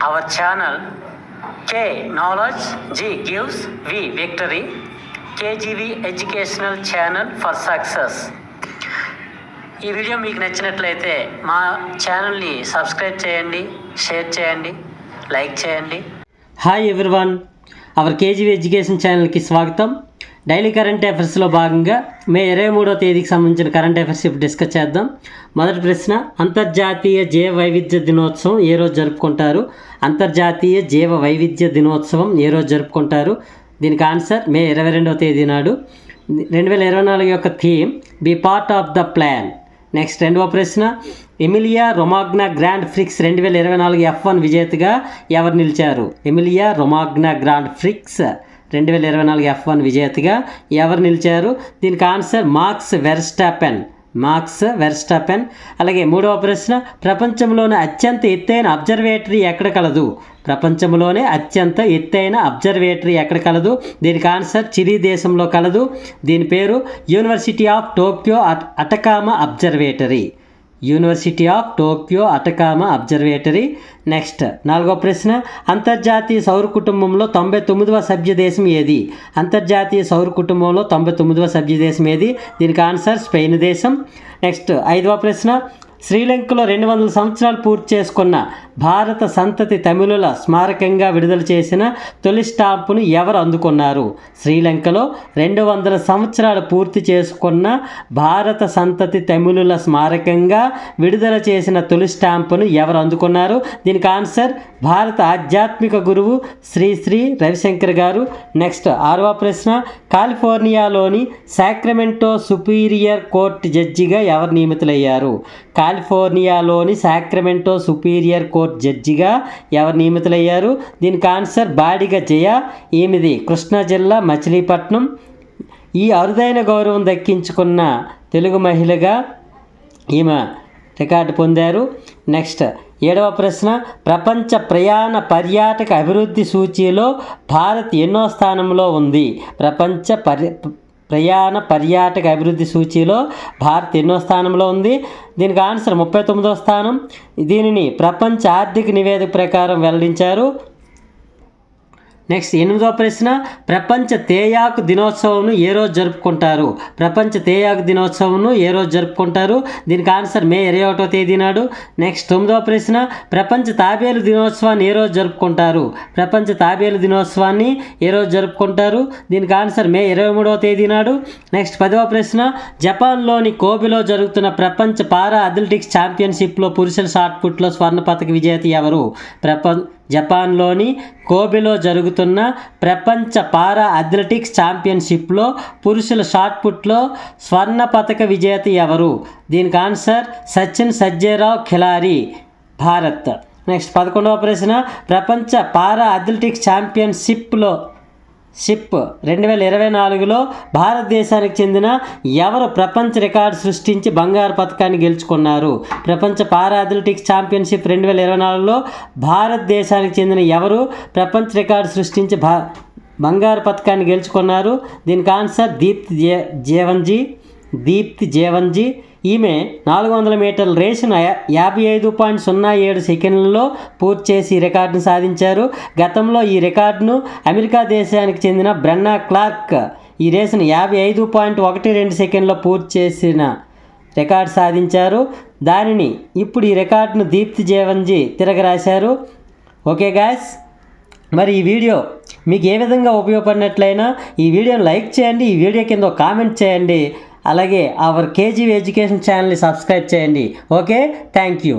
our channel K Knowledge G gives V Victory, KGV Educational Channel for Success. ఈ video మీకు నచ్చినట్లయితే మా ఛానల్ని సబ్స్క్రైబ్ చేయండి, షేర్ చేయండి, లైక్ చేయండి. Hi everyone, hour KGV education ఛానల్కి స్వాగతం. డైలీ కరెంట్ అఫైర్స్లో భాగంగా మే 23వ తేదీకి సంబంధించిన కరెంట్ అఫైర్స్ ఇప్పుడు డిస్కస్ చేద్దాం. మొదటి ప్రశ్న, అంతర్జాతీయ జీవ వైవిధ్య దినోత్సవం ఏ రోజు జరుపుకుంటారు? అంతర్జాతీయ జీవ వైవిధ్య దినోత్సవం ఏ రోజు జరుపుకుంటారు? దీనికి ఆన్సర్ మే 22వ తేదీ నాడు. 2024 యొక్క theme be part of the plan. Next రెండవ ప్రశ్న, Emilia Romagna grand prix 2024 F1 విజేతగా ఎవరు నిలిచారు? Emilia Romagna grand prix 2024 F1 విజేతగా ఎవరు నిలిచారు? దీనికి ఆన్సర్ మాక్స్ వెర్స్టాపెన్. అలాగే మూడవ ప్రశ్న, ప్రపంచంలోనే అత్యంత ఎత్తైన అబ్జర్వేటరీ ఎక్కడ కలదు? ప్రపంచంలోనే అత్యంత ఎత్తైన అబ్జర్వేటరీ ఎక్కడ కలదు? దీనికి ఆన్సర్ చిలీ దేశంలో కలదు. దీని పేరు university of Tokyo Atacama observatory. University of Tokyo Atacama observatory. Next నాలుగో ప్రశ్న, అంతర్జాతీయ సౌర కుటుంబంలో 99వ సభ్య దేశం ఏది? అంతర్జాతీయ సౌర కుటుంబంలో 99వ సభ్య దేశం ఏది? దీనికి ఆన్సర్ స్పెయిన్ దేశం. నెక్స్ట్ ఐదవ ప్రశ్న, శ్రీలంకలో 200 సంవత్సరాలు పూర్తి చేసుకున్న భారత సంతతి తమిళుల స్మారకంగా విడుదల చేసిన తొలి స్టాంపును ఎవరు అందుకున్నారు? శ్రీలంకలో 200 సంవత్సరాలు పూర్తి చేసుకున్న భారత సంతతి తమిళుల స్మారకంగా విడుదల చేసిన తొలి స్టాంపును ఎవరు అందుకున్నారు? దీనికి ఆన్సర్ భారత ఆధ్యాత్మిక గురువు శ్రీ రవిశంకర్ గారు. నెక్స్ట్ ఆరవ ప్రశ్న, కాలిఫోర్నియాలోని సాక్రమెంటో సుపీరియర్ కోర్టు జడ్జిగా ఎవరు నియమితులయ్యారు? కాలిఫోర్నియాలోని సాక్రమెంటో సుపీరియర్ కోర్టు జడ్జిగా ఎవరు నియమితులయ్యారు? దీనికి ఆన్సర్ బాడిగ జయ. ఈమెది కృష్ణా జిల్లా మచిలీపట్నం. ఈ అరుదైన గౌరవం దక్కించుకున్న తెలుగు మహిళగా ఈమె రికార్డు పొందారు. నెక్స్ట్ ఏడవ ప్రశ్న, ప్రపంచ ప్రయాణ పర్యాటక అభివృద్ధి సూచీలో భారత్ ఎన్నో స్థానంలో ఉంది? ప్రపంచ ప్రయాణ పర్యాటక అభివృద్ధి సూచీలో భారత్ ఎన్నో స్థానంలో ఉంది? దీనికి ఆన్సర్ 39వ స్థానం. దీనిని ప్రపంచ ఆర్థిక నివేదిక ప్రకారం వెల్లడించారు. నెక్స్ట్ 8వ ప్రశ్న, ప్రపంచ తేయాకు దినోత్సవంను ఏ రోజు జరుపుకుంటారు? ప్రపంచ తేయాకు దినోత్సవంను ఏ రోజు జరుపుకుంటారు? దీనికి ఆన్సర్ మే 21వ తేదీ నాడు. నెక్స్ట్ 9వ ప్రశ్న, ప్రపంచ తాబేలు దినోత్సవాన్ని ఏ రోజు జరుపుకుంటారు? ప్రపంచ తాబేలు దినోత్సవాన్ని ఏ రోజు జరుపుకుంటారు? దీనికి ఆన్సర్ మే 23వ తేదీ నాడు. నెక్స్ట్ 10వ ప్రశ్న, జపాన్లోని కోబిలో జరుగుతున్న ప్రపంచ పారా అథ్లెటిక్స్ ఛాంపియన్షిప్లో పురుషుల షాట్పుట్లో స్వర్ణ పతక విజేత ఎవరు? జపాన్లోని కోబిలో జరుగుతున్న ప్రపంచ పారా అథ్లెటిక్స్ ఛాంపియన్షిప్లో పురుషుల షాట్పుట్లో స్వర్ణ పతక విజేత ఎవరు? దీనికి ఆన్సర్ సచిన్ సజ్జేరావ్ ఖిలారి, భారత్. నెక్స్ట్ 11వ ప్రశ్న, ప్రపంచ పారా అథ్లెటిక్స్ ఛాంపియన్షిప్ 2024లో భారతదేశానికి చెందిన ఎవరు ప్రపంచ రికార్డు సృష్టించి బంగారు పథకాన్ని గెలుచుకున్నారు? ప్రపంచ పారా అథ్లెటిక్స్ ఛాంపియన్షిప్ 2024లో భారతదేశానికి చెందిన ఎవరు ప్రపంచ రికార్డు సృష్టించి బంగారు పథకాన్ని గెలుచుకున్నారు? దీనికి ఆన్సర్ దీప్తి జీవన్జీ. ఈమె 400 మీటర్ల రేసును 55.07 సెకండ్లలో పూర్తి చేసి రికార్డును సాధించారు. గతంలో ఈ రికార్డును అమెరికా దేశానికి చెందిన బ్రెన్నా క్లార్క్ ఈ రేసును 55.12 సెకండ్లో పూర్తి చేసిన రికార్డు సాధించారు. దానిని ఇప్పుడు ఈ రికార్డును దీప్తి జీవన్జీ తిరగరాశారు. ఓకే గాయ్స్, మరి ఈ వీడియో మీకు ఏ విధంగా ఉపయోగపడినట్లయినా ఈ వీడియోని లైక్ చేయండి, ఈ వీడియో కింద కామెంట్ చేయండి, అలాగే అవర్ కేజీవీ ఎడ్యుకేషన్ ఛానల్ని సబ్స్క్రైబ్ చేయండి. Okay, thank you.